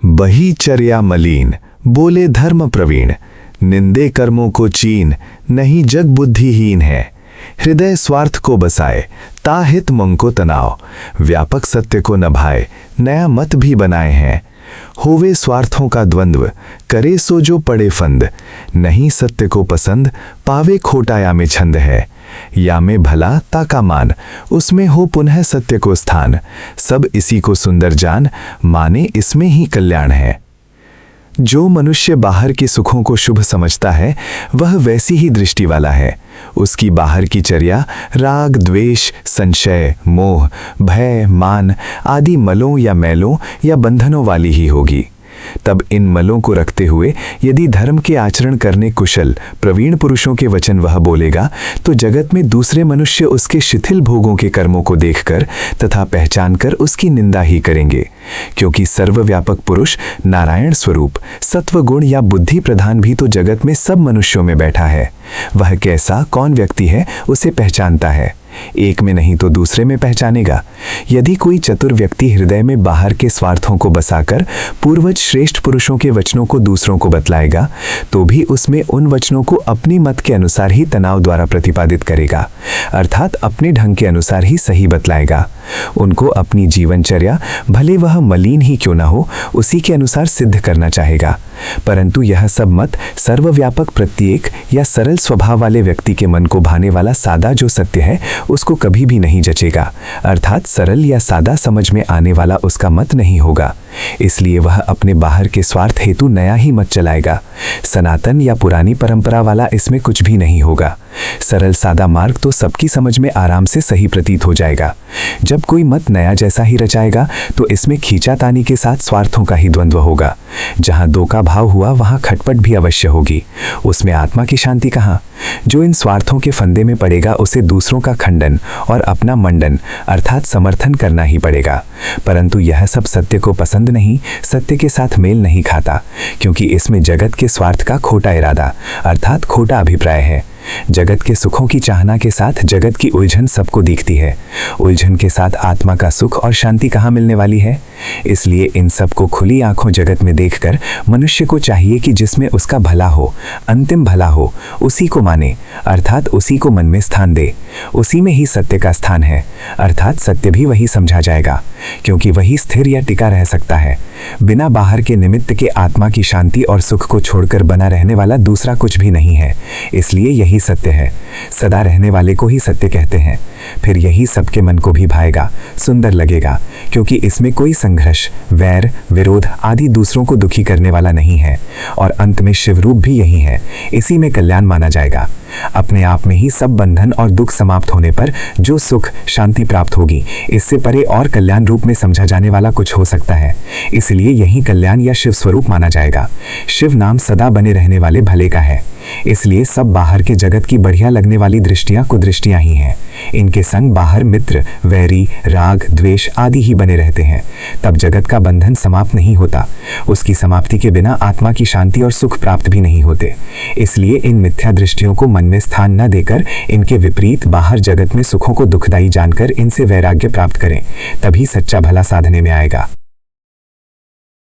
बही चर्या मलीन, बोले धर्म प्रवीण। निंदे कर्मों को चीन, नहीं जग बुद्धिहीन है। हृदय स्वार्थ को बसाए, ताहित मन को तनाव। व्यापक सत्य को नभाए, नया मत भी बनाए हैं। होवे स्वार्थों का द्वंद्व, करे सो जो पड़े फंद। नहीं सत्य को पसंद, पावे खोटा या में छंद है। या में भला ताका मान, उसमें हो पुनः सत्य को स्थान। सब इसी को सुंदर जान, माने इसमें ही कल्याण है। जो मनुष्य बाहर के सुखों को शुभ समझता है, वह वैसी ही दृष्टि वाला है। उसकी बाहर की चर्या राग, द्वेष, संशय, मोह, भय, मान आदि मलों या मैलों या बंधनों वाली ही होगी। तब इन मलों को रखते हुए यदि धर्म के आचरण करने कुशल प्रवीण पुरुषों के वचन वह बोलेगा, तो जगत में दूसरे मनुष्य उसके शिथिल भोगों के कर्मों को देखकर तथा पहचान कर उसकी निंदा ही करेंगे। क्योंकि सर्वव्यापक पुरुष नारायण स्वरूप सत्व गुण या बुद्धि प्रधान भी तो जगत में सब मनुष्यों में बैठा है। वह कैसा कौन व्यक्ति है उसे पहचानता है, एक में नहीं तो दूसरे में पहचानेगा। यदि कोई चतुर व्यक्ति हृदय में बाहर के स्वार्थों को बसाकर पूर्वज श्रेष्ठ पुरुषों के वचनों को दूसरों को बतलाएगा, तो भी उसमें उन वचनों को अपनी मत के अनुसार ही तनाव द्वारा प्रतिपादित करेगा, अर्थात अपने ढंग के अनुसार ही सही बतलाएगा। उनको अपनी जीवनचर्या भले वह मलिन ही क्यों ना हो, उसी के अनुसार सिद्ध करना चाहेगा। परंतु यह सब मत सर्वव्यापक प्रत्येक या सरल स्वभाव वाले व्यक्ति के मन को भाने वाला सादा जो सत्य है उसको कभी भी नहीं जचेगा, अर्थात सरल या सादा समझ में आने वाला उसका मत नहीं होगा। इसलिए वह अपने बाहर के स्वार्थ हेतु नया ही मत चलाएगा। सनातन या पुरानी परंपरा वाला इसमें कुछ भी नहीं होगा। सरल सादा मार्ग तो सबकी समझ में आराम से सही प्रतीत हो जाएगा। जब कोई मत नया जैसा ही रचाएगा तो इसमें खींचातानी के साथ स्वार्थों का ही द्वंद्व होगा। जहां दो का भाव हुआ वहां खटपट भी अवश्य होगी। उसमें आत्मा की शांति कहाँ? जो इन स्वार्थों के फंदे में पड़ेगा उसे दूसरों का खंडन और अपना मंडन अर्थात समर्थन करना ही पड़ेगा। परंतु यह सब सत्य को पसंद नहीं, सत्य के साथ मेल नहीं खाता, क्योंकि इसमें जगत के स्वार्थ का खोटा इरादा अर्थात खोटा अभिप्राय है। जगत के सुखों की चाहना के साथ जगत की उलझन सबको दिखती है। उलझन के साथ आत्मा का सुख और शांति कहाँ मिलने वाली है? इसलिए इन सब को खुली आंखों जगत में देखकर मनुष्य को चाहिए कि जिसमें उसका भला हो, अंतिम भला हो, उसी को माने, अर्थात उसी को मन में स्थान दे। उसी में ही सत्य का स्थान है, अर्थात सत्य भी वही समझा जाएगा, क्योंकि वही स्थिर या टिका रह सकता है। बिना बाहर के निमित्त के आत्मा की शांति और सुख को छोड़कर बना रहने वाला दूसरा कुछ भी नहीं है। इसलिए यही सत्य है। सदा रहने वाले को ही सत्य कहते हैं। फिर यही सबके मन को भी भाएगा, सुंदर लगेगा, क्योंकि इसमें कोई संघर्ष, वैर, विरोध आदि दूसरों को दुखी करने वाला नहीं है। और अंत में शिवरूप भी यही है। इसी में कल्याण माना जाएगा। अपने आप में ही सब बंधन और दुख समाप्त होने पर जो सुख शांति प्राप्त होगी, इससे परे और कल्याण रूप में समझा जाने वाला कुछ हो सकता है। इसलिए यही कल्याण या शिव स्वरूप माना जाएगा। शिव नाम सदा बने रहने वाले भले का है। इसलिए सब बाहर के जगत की बढ़िया लगने वाली दृष्टियां कुदृष्टियां ही हैं। इनके संग बाहर मित्र, वैरी, राग, द्वेष आदि ही बने रहते हैं। तब जगत का बंधन समाप्त नहीं होता। उसकी समाप्ति के बिना आत्मा की शांति और सुख प्राप्त भी नहीं होते। इसलिए इन मिथ्या दृष्टियों को मन में स्थान न देकर इनके विपरीत बाहर जगत में सुखों को दुखदायी जानकर इनसे वैराग्य प्राप्त करें, तभी सच्चा भला साधने में आएगा।